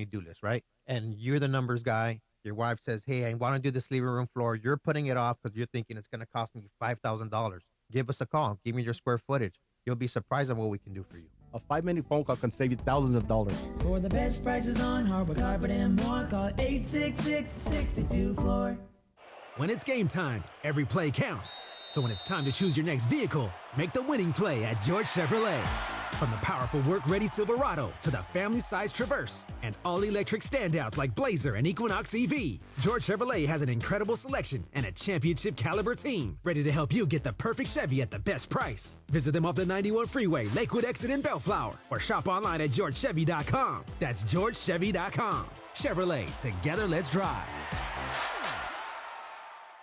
honey-do list, right? And you're the numbers guy. Your wife says, hey, I want to do this living room floor. You're putting it off because you're thinking it's going to cost me $5,000. Give us a call. Give me your square footage. You'll be surprised at what we can do for you. A 5-minute phone call can save you thousands of dollars. For the best prices on hardwood, carpet, and more, call 866-62-FLOOR. When it's game time, every play counts. So when it's time to choose your next vehicle, make the winning play at George Chevrolet. From the powerful work-ready Silverado to the family-sized Traverse and all-electric standouts like Blazer and Equinox EV, George Chevrolet has an incredible selection and a championship-caliber team ready to help you get the perfect Chevy at the best price. Visit them off the 91 Freeway, Lakewood Exit in Bellflower, or shop online at georgechevy.com. That's georgechevy.com. Chevrolet, together let's drive.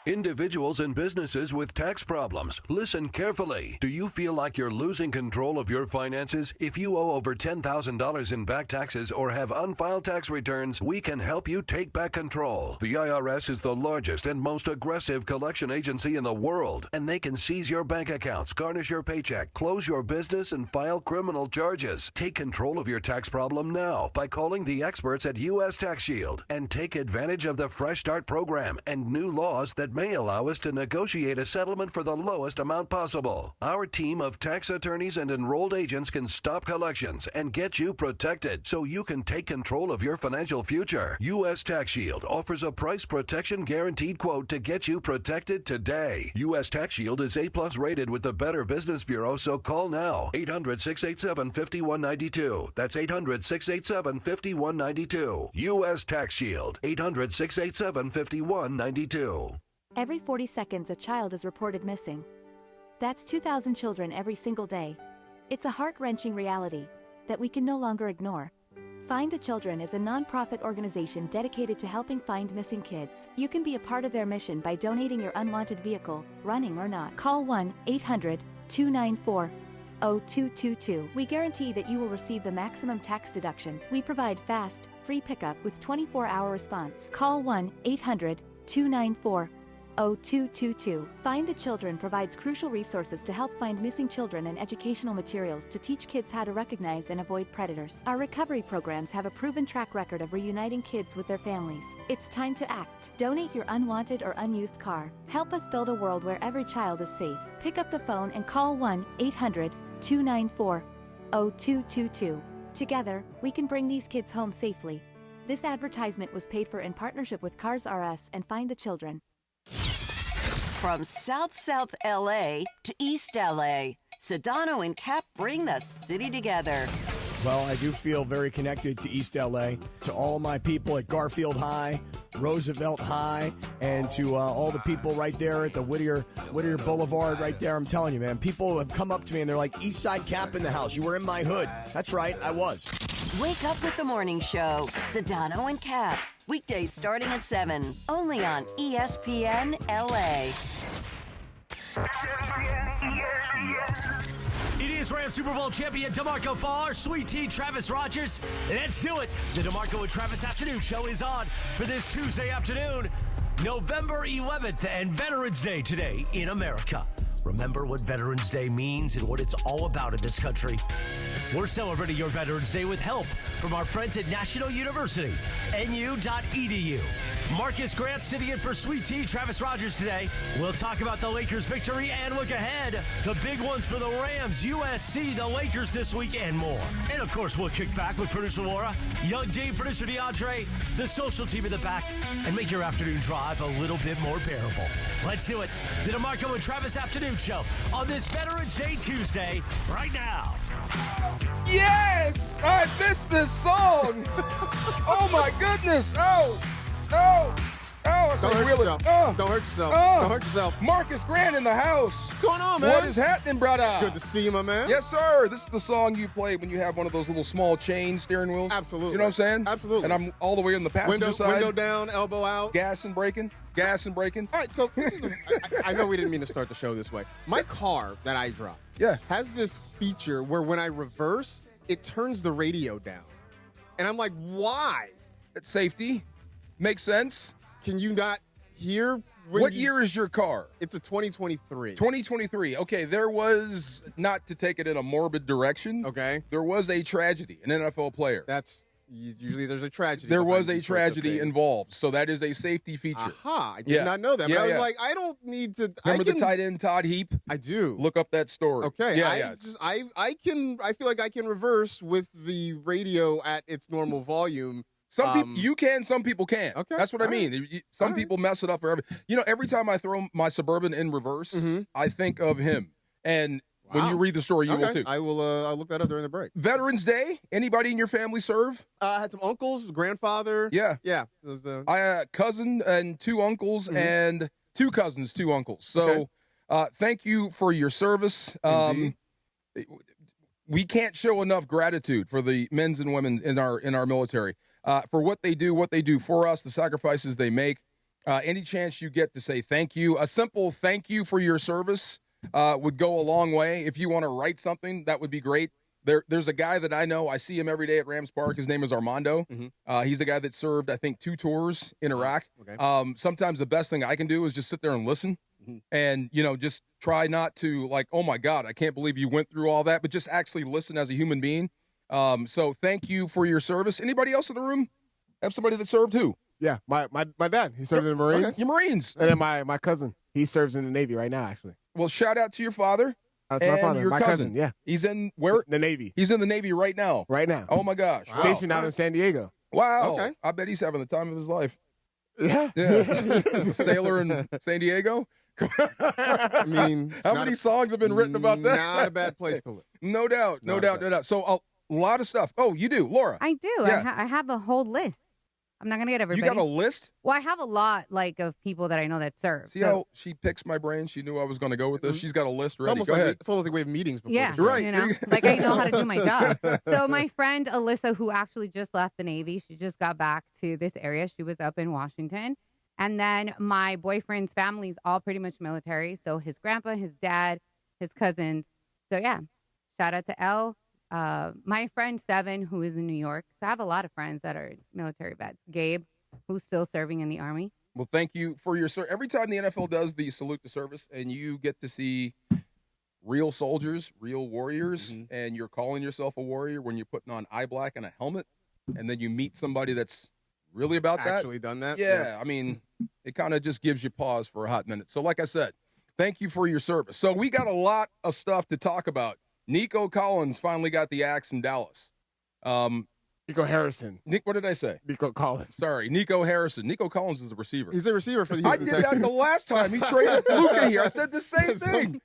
Individuals and businesses with tax problems, listen carefully. Do you feel like you're losing control of your finances? If you owe over $10,000 in back taxes or have unfiled tax returns, we can help you take back control. The IRS is the largest and most aggressive collection agency in the world, and they can seize your bank accounts, garnish your paycheck, close your business, and file criminal charges. Take control of your tax problem now by calling the experts at U.S. Tax Shield and take advantage of the Fresh Start program and new laws that may allow us to negotiate a settlement for the lowest amount possible. Our team of tax attorneys and enrolled agents can stop collections and get you protected so you can take control of your financial future. U.S. Tax Shield offers a price protection guaranteed quote to get you protected today. U.S. Tax Shield is A+ rated with the Better Business Bureau, so call now. 800-687-5192. That's 800-687-5192. U.S. Tax Shield. 800-687-5192. Every 40 seconds, a child is reported missing. That's 2,000 children every single day. It's a heart-wrenching reality that we can no longer ignore. Find the Children is a non-profit organization dedicated to helping find missing kids. You can be a part of their mission by donating your unwanted vehicle, running or not. Call 1-800-294-0222. We guarantee that you will receive the maximum tax deduction. We provide fast, free pickup with 24-hour response. Call 1-800-294-0222. Find the Children provides crucial resources to help find missing children and educational materials to teach kids how to recognize and avoid predators. Our recovery programs have a proven track record of reuniting kids with their families. It's time to act. Donate your unwanted or unused car. Help us build a world where every child is safe. Pick up the phone and call 1-800-294-0222. Together, we can bring these kids home safely. This advertisement was paid for in partnership with Cars R Us and Find the Children. From South LA to East LA, Sedano and Cap bring the city together. Well, I do feel very connected to East LA, to all my people at Garfield High, Roosevelt High, and to all the people right there at the Whittier Boulevard right there. I'm telling you, man, people have come up to me and they're like, East Side Cap in the house. You were in my hood. That's right, I was. Wake up with the morning show, Sedano and Cap. Weekdays starting at 7, only on ESPN LA. It is Rams Super Bowl champion DeMarco Farr, Sweet Tea, Travis Rogers. Let's do it. The DeMarco and Travis Afternoon Show is on for this Tuesday afternoon, November 11th, and Veterans Day today in America. Remember what Veterans Day means and what it's all about in this country. We're celebrating your Veterans Day with help from our friends at National University, nu.edu. Marcus Grant sitting in for Sweet Tea, Travis Rogers today. We'll talk about the Lakers' victory and look ahead to big ones for the Rams, USC, the Lakers this week, and more. And of course, we'll kick back with producer Laura, Young Dave, producer DeAndre, the social team in the back, and make your afternoon drive a little bit more bearable. Let's do it. The DeMarco and Travis Afternoon Show on this Veterans Day Tuesday right now. Yes! I missed this song! Oh my goodness! Oh! It's Don't like hurt really. yourself. Don't hurt yourself. Don't hurt yourself. Marcus Grant in the house. What's going on, man? What is happening, brother? Good to see you, my man. Yes, sir. This is the song you play when you have one of those little small chain steering wheels. Absolutely. You know what I'm saying? Absolutely. And I'm all the way on the passenger side. Window down, elbow out. Gas and braking. All right, so this is I know we didn't mean to start the show this way. My car that I drive has this feature where when I reverse, it turns the radio down. And I'm like, why? It's safety. Makes sense. Can you not hear? What year is your car? It's a 2023. 2023. Okay, there was, not to take it in a morbid direction. Okay. There was a tragedy, an NFL player. That's Usually there's a tragedy. There behind was a these sorts of tragedy things. involved, so that is a safety feature. Aha, I did not know that. But I was like, I don't need to. Remember the tight end Todd Heap? I do. Look up that story. Okay. I feel like I can reverse with the radio at its normal volume. Some people you can, some people can't. Okay. That's what I mean. Some people mess it up for every time I throw my Suburban in reverse, I think of him. And when you read the story, you will too. I will I'll look that up during the break. Veterans Day, anybody in your family serve? I had some uncles, grandfather. Yeah. I had a cousin and 2 uncles and 2 cousins, 2 uncles. So thank you for your service. We can't show enough gratitude for the men and women in our military. For what they do for us, the sacrifices they make. Any chance you get to say thank you, a simple thank you for your service would go a long way. If you want to write something, that would be great. There's a guy that I know. I see him every day at Rams Park. His name is Armando. He's a guy that served, I think, 2 tours in Iraq. Okay. Sometimes the best thing I can do is just sit there and listen and, just try not to like, oh, my God, I can't believe you went through all that, but just actually listen as a human being. So thank you for your service. Anybody else in the room have somebody that served who? Yeah, my dad. He served in the Marines. Okay. Your Marines. And then my cousin. He serves in the Navy right now, actually. Well, shout out to your father. That's my father. Your my cousin, yeah. He's in where? The Navy. He's in the Navy right now. Right now. Oh, my gosh. Wow. Stationed out in San Diego. Wow. Okay. I bet he's having the time of his life. Yeah. Sailor in San Diego. I mean, how many songs have been written about that? Not a bad place to live. No doubt. No doubt. So a lot of stuff. Oh, you do, Laura. I do. Yeah. I have a whole list. I'm not going to get everybody. You got a list? Well, I have a lot, of people that I know that serve. See how she picks my brain? She knew I was going to go with this. She's got a list ready. Go ahead. It's almost like we have meetings before. Yeah, the show. Right. Like I know how to do my job. So my friend Alyssa, who actually just left the Navy, she just got back to this area. She was up in Washington. And then my boyfriend's family's all pretty much military. So his grandpa, his dad, his cousins. So yeah, shout out to Elle. My friend Seven, who is in New York. So I have a lot of friends that are military vets. Gabe, who's still serving in the Army. Well, thank you for your service. Every time the NFL does the salute to service and you get to see real soldiers, real warriors, and you're calling yourself a warrior when you're putting on eye black and a helmet, and then you meet somebody that's really about that. Actually done that? Yeah. I mean, it kind of just gives you pause for a hot minute. So like I said, thank you for your service. So we got a lot of stuff to talk about. Nico Collins finally got the axe in Dallas. Nico Harrison. What did I say? Nico Collins. Sorry, Nico Harrison. Nico Collins is a receiver. He's a receiver for the Houston Texans. I did that the last time. He traded Luka here. I said the same thing.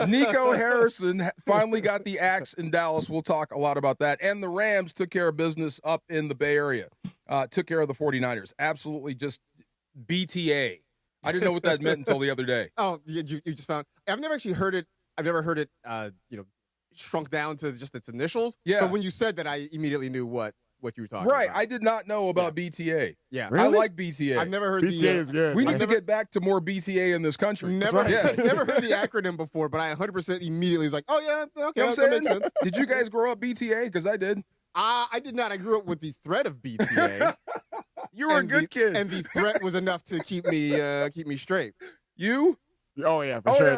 Nico Harrison finally got the axe in Dallas. We'll talk a lot about that. And the Rams took care of business up in the Bay Area. Took care of the 49ers. Absolutely just BTA. I didn't know what that meant until the other day. Oh, you just found. I've never actually heard it. I've never heard it, shrunk down to just its initials. Yeah. But when you said that, I immediately knew what you were talking about. Right. I did not know about BTA. Yeah. Really? I like BTA. I've never heard BTA is good. We need to get back to more BTA in this country. Never heard the acronym before, but I 100% immediately was like, oh, yeah, okay, that makes sense. Did you guys grow up BTA? Because I did. I did not. I grew up with the threat of BTA. You were a good kid. And the threat was enough to keep me straight. You? Oh, yeah, for sure.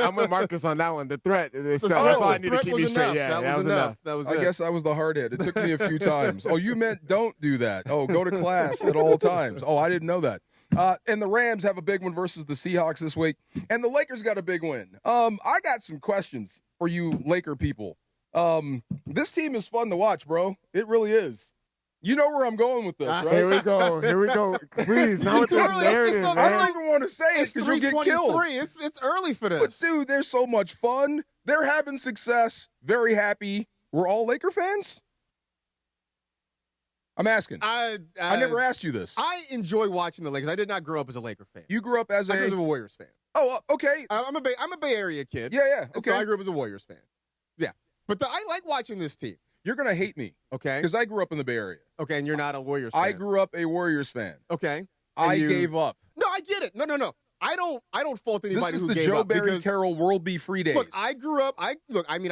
I'm with Marcus on that one. The threat. That's all I need to keep me straight. Yeah, that was enough. That was I guess I was the hard head. It took me a few times. Oh, you meant don't do that. Oh, go to class at all times. Oh, I didn't know that. And the Rams have a big one versus the Seahawks this week. And the Lakers got a big win. I got some questions for you Laker people. This team is fun to watch, bro. It really is. You know where I'm going with this, right? Here we go. Please, now it's early. narrative, man. I don't even want to say it because you'll get killed. It's early for this. But, dude, they're so much fun. They're having success. Very happy. We're all Laker fans? I'm asking. I never asked you this. I enjoy watching the Lakers. I did not grow up as a Laker fan. You grew up as I grew up as a Warriors fan. Oh, okay. I'm a Bay Area kid. Yeah. Okay. So I grew up as a Warriors fan. Yeah. But I like watching this team. You're going to hate me. Okay. Because I grew up in the Bay Area. Okay, and you're not a Warriors fan. I grew up a Warriors fan. Okay. I gave up. No, I get it. No. I don't fault anybody who gave up. This is the Joe Barry Carroll World Be Free days. Look, I grew up. I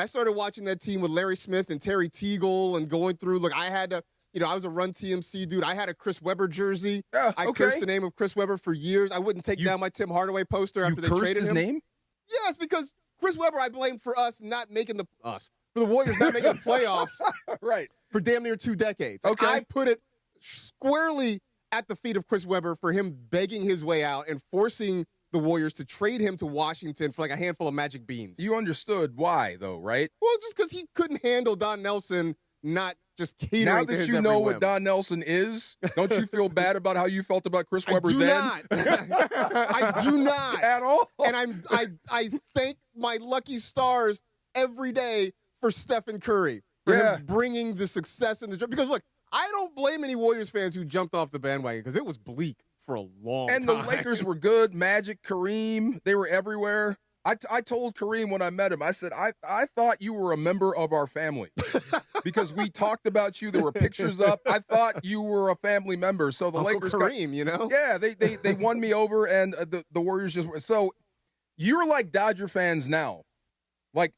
started watching that team with Larry Smith and Terry Teagle and going through. Look, I had to. I was a Run TMC dude. I had a Chris Webber jersey. Yeah, I cursed the name of Chris Webber for years. I wouldn't take down my Tim Hardaway poster after they traded him. You cursed his name? Yes, because Chris Webber I blame for us not making for the Warriors not making the playoffs right. for damn near 2 decades. Like, Okay. I put it squarely at the feet of Chris Webber for him begging his way out and forcing the Warriors to trade him to Washington for like a handful of magic beans. You understood why, though, right? Well, just because he couldn't handle Don Nelson not just catering Now to that his you every know whim. what Don Nelson is, don't you feel bad about how you felt about Chris Webber then? I do not At all. And I thank my lucky stars every day for Stephen Curry for him bringing the success in the because look, I don't blame any Warriors fans who jumped off the bandwagon because it was bleak for a long time. And the Lakers were good. Magic, Kareem, they were everywhere. I told Kareem when I met him, I said, I thought you were a member of our family because we talked about you. There were pictures up. I thought you were a family member. So the Uncle Lakers Kareem, you know? Yeah, they won me over, and the Warriors just – so you're like Dodger fans now. Like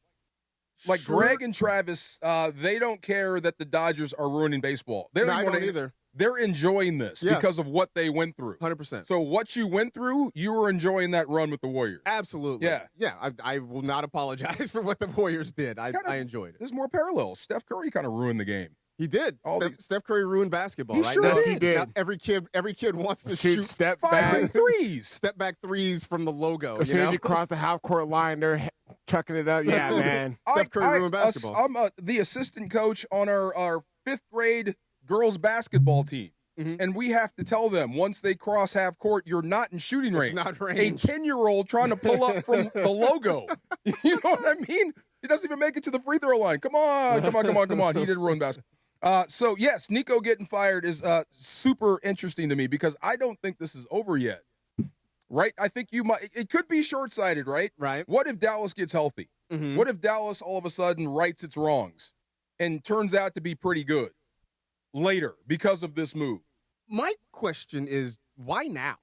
Sure. Greg and Travis, they don't care that the Dodgers are ruining baseball. They I don't either. They're enjoying this because of what they went through. 100%. So what you went through, you were enjoying that run with the Warriors. Absolutely. Yeah. Yeah, I will not apologize for what the Warriors did. I enjoyed it. There's more parallels. Steph Curry kind of ruined the game. He did. Steph Curry ruined basketball, He right? sure now, did. He did. Now every kid wants to shoot step Firing back. threes. step back threes from the logo. As soon as you cross the half court line, they're chucking it up. Yeah, man. Steph Curry ruined basketball. I'm the assistant coach on our 5th grade girls basketball team. Mm-hmm. And we have to tell them once they cross half court, you're not in shooting range. It's not range. A 10-year-old trying to pull up from the logo. You know what I mean? He doesn't even make it to the free throw line. Come on. He did ruin basketball. So, yes, Nico getting fired is super interesting to me because I don't think this is over yet. Right? I think it could be short-sighted, right? Right. What if Dallas gets healthy? Mm-hmm. What if Dallas all of a sudden rights its wrongs and turns out to be pretty good later because of this move? My question is, why now?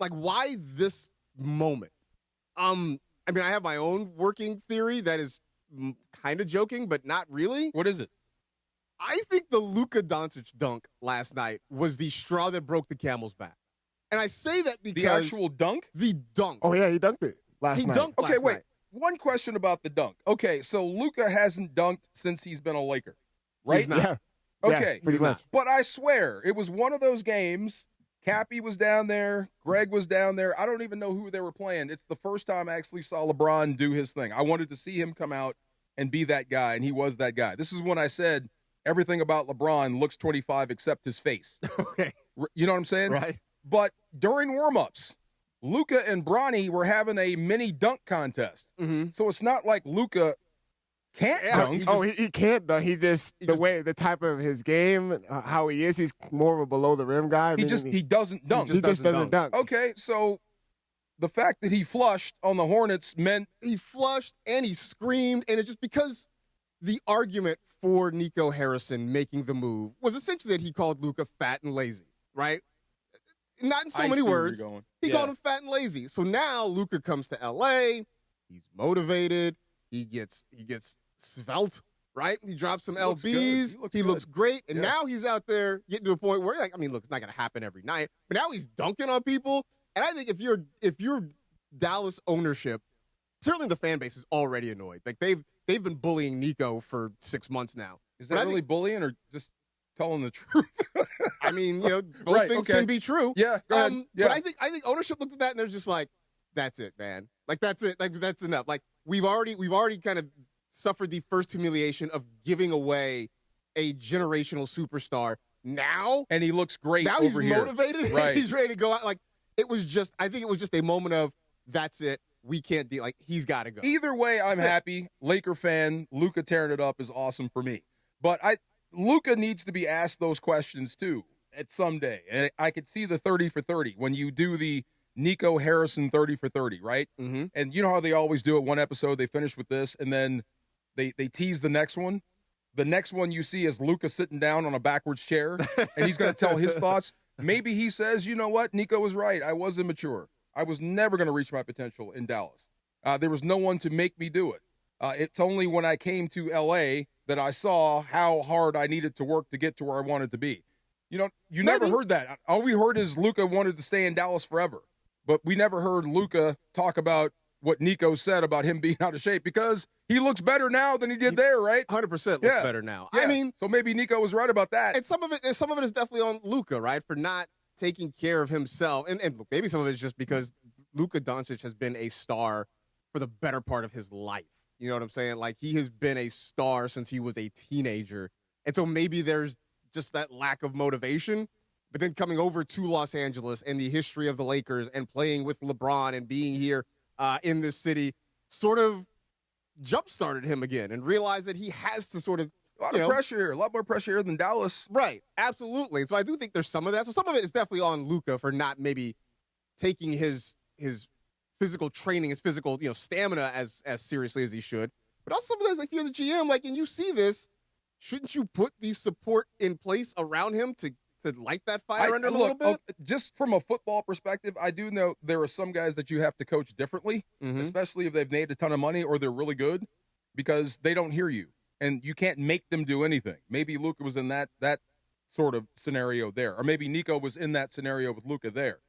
Like, why this moment? I mean, I have my own working theory that is kind of joking, but not really. What is it? I think the Luka Doncic dunk last night was the straw that broke the camel's back. And I say that because The actual dunk? The dunk. Oh, yeah, he dunked it last night. Dunked Okay, last wait. night. One question about the dunk. Okay, so Luka hasn't dunked since he's been a Laker, right? He's not. Yeah. Okay, Yeah, pretty much. but I swear it was one of those games. Cappy was down there. Greg was down there. I don't even know who they were playing. It's the first time I actually saw LeBron do his thing. I wanted to see him come out and be that guy, and he was that guy. This is when I said everything about LeBron looks 25 except his face. Okay. You know what I'm saying? Right. But during warm-ups, Luka and Bronny were having a mini dunk contest. Mm-hmm. So it's not like Luka can't dunk. He can't dunk. The type of his game, how he is, he's more of a below the rim guy. He doesn't dunk. He just doesn't dunk. Okay, so the fact that he flushed on the Hornets meant He flushed and he screamed, and it just because the argument for Nico Harrison making the move was essentially that he called Luka fat and lazy, right? Not in so I many see where words. you're going. He Yeah. called him fat and lazy. So now Luka comes to LA. He's motivated. He gets svelte, right? He drops some looks good. LBs. He looks He good. great. And Yeah. now he's out there getting to a point where, like, I mean, look, it's not going to happen every night, but now he's dunking on people. And I think if you're Dallas ownership, certainly the fan base is already annoyed. Like they've been bullying Nico for 6 months now. is But that I really think- bullying or just telling the truth? I mean, you know, both Right, things okay. can be true. Yeah, go ahead. Yeah. But I think ownership looked at that and they're just like, that's it, man. Like that's it. Like that's enough. Like we've already kind of suffered the first humiliation of giving away a generational superstar. Now, and he looks great now over he's here. motivated. Right. And he's ready to go out. Like I think it was just a moment of that's it. We can't deal. Like he's got to go. Either way, I'm That's it. happy. Laker fan, Luka tearing it up is awesome for me. But Luka needs to be asked those questions too at some day. And I could see the 30 for 30 when you do the Nico Harrison 30 for 30, right? Mm-hmm. And you know how they always do it. One episode, they finish with this, and then they tease the next one. The next one you see is Luka sitting down on a backwards chair, and he's going to tell his thoughts. Maybe he says, you know what? Nico was right. I was immature. I was never going to reach my potential in Dallas. There was no one to make me do it. It's only when I came to L.A. that I saw how hard I needed to work to get to where I wanted to be. You know, you never heard that. All we heard is Luka wanted to stay in Dallas forever. But we never heard Luka talk about what Nico said about him being out of shape, because he looks better now than he did there, right? 100% looks better now. Yeah. I mean, so maybe Nico was right about that. And some of it is definitely on Luka, right, for not taking care of himself. And maybe some of it is just because Luka Doncic has been a star for the better part of his life. You know what I'm saying? Like, he has been a star since he was a teenager. And so maybe there's just that lack of motivation. But then coming over to Los Angeles and the history of the Lakers and playing with LeBron and being here in this city sort of jump-started him again and realized that he has to sort of, a lot of pressure here, a lot more pressure here than Dallas. Right, absolutely. And so I do think there's some of that. So some of it is definitely on Luka for not maybe taking his physical training, his physical, stamina as seriously as he should. But also some of this, like, you're the GM, like, and you see this, shouldn't you put the support in place around him to light that fire under him a little bit? Just from a football perspective, I do know there are some guys that you have to coach differently, especially if they've made a ton of money or they're really good, because they don't hear you. And you can't make them do anything. Maybe Luka was in that sort of scenario there. Or maybe Nico was in that scenario with Luka there.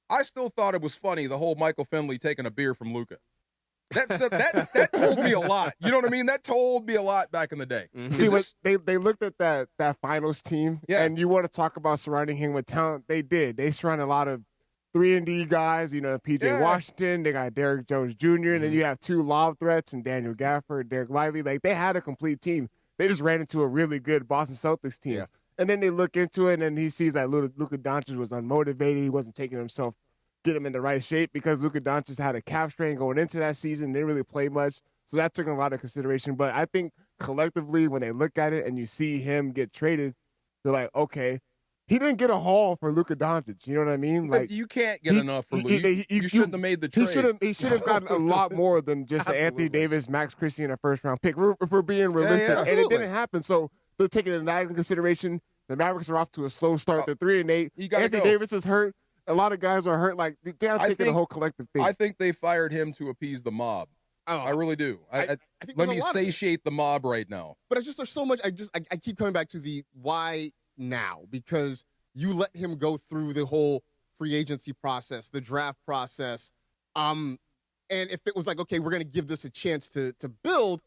I still thought it was funny, the whole Michael Finley taking a beer from Luka. That told me a lot. You know what I mean? That told me a lot back in the day. See, they looked at that finals team, and you want to talk about surrounding him with talent. They did. They surrounded a lot of 3-and-D guys, P.J. Washington. They got Derrick Jones Jr., and then you have 2 lob threats and Daniel Gafford, Derek Lively. Like, they had a complete team. They just ran into a really good Boston Celtics team. Yeah. And then they look into it, and then he sees that Luka Doncic was unmotivated. He wasn't taking himself, get him in the right shape, because Luka Doncic had a calf strain going into that season. Didn't really play much. So that took a lot of consideration. But I think collectively, when they look at it and you see him get traded, they're like, okay, he didn't get a haul for Luka Doncic. You know what I mean? Like, you can't get enough for Luka. You shouldn't have made the trade. He should have gotten a lot more than just an Anthony Davis, Max Christie, and a first-round pick. If we're being realistic. And it didn't happen. So they're taking that into consideration. The Mavericks are off to a slow start. They're 3-8. Anthony Davis is hurt. A lot of guys are hurt. Like, they got to take the whole collective thing. I think they fired him to appease the mob. I really do. I think let me satiate the mob right now. But it's just, there's so much. I keep coming back to the why now, because you let him go through the whole free agency process, the draft process. And if it was like, okay, we're going to give this a chance to build,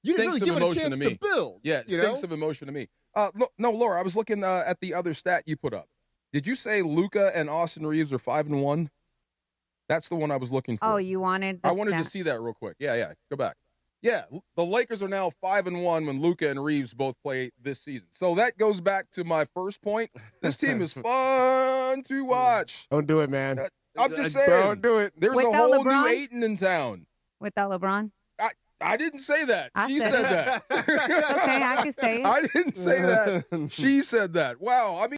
you didn't really give it a chance to build. Yeah, it stinks of emotion to me. No, Laura, I was looking at the other stat you put up. Did you say Luka and Austin Reeves are 5-1? That's the one I was looking for. Oh, you wanted I wanted to see that real quick. Yeah. Go back. Yeah, the Lakers are now 5-1 when Luka and Reeves both play this season. So that goes back to my first point. This team is fun to watch. Don't do it, man. I'm just saying. Don't do it. There's a whole new Ayton in town. Without LeBron? I didn't say that. She said that. Okay, I can say it. I didn't say that. She said that. Wow. I mean,